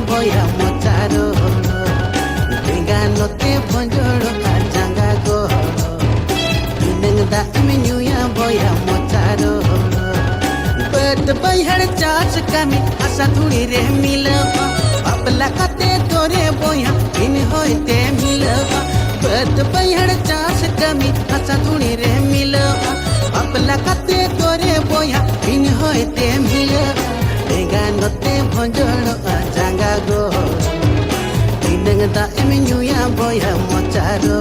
boya mocharo Benga note bonjoro ajanga go Ineng da iminyuya boya mocharo But by her charge kami asa thuri re milava Apla kate tore boya in hoite milava But by her charge kami asa thuri re milava Apla kate tore boya in hoite milava Benga note bonjoro ajanga go Ineng da iminyuya boya mocharo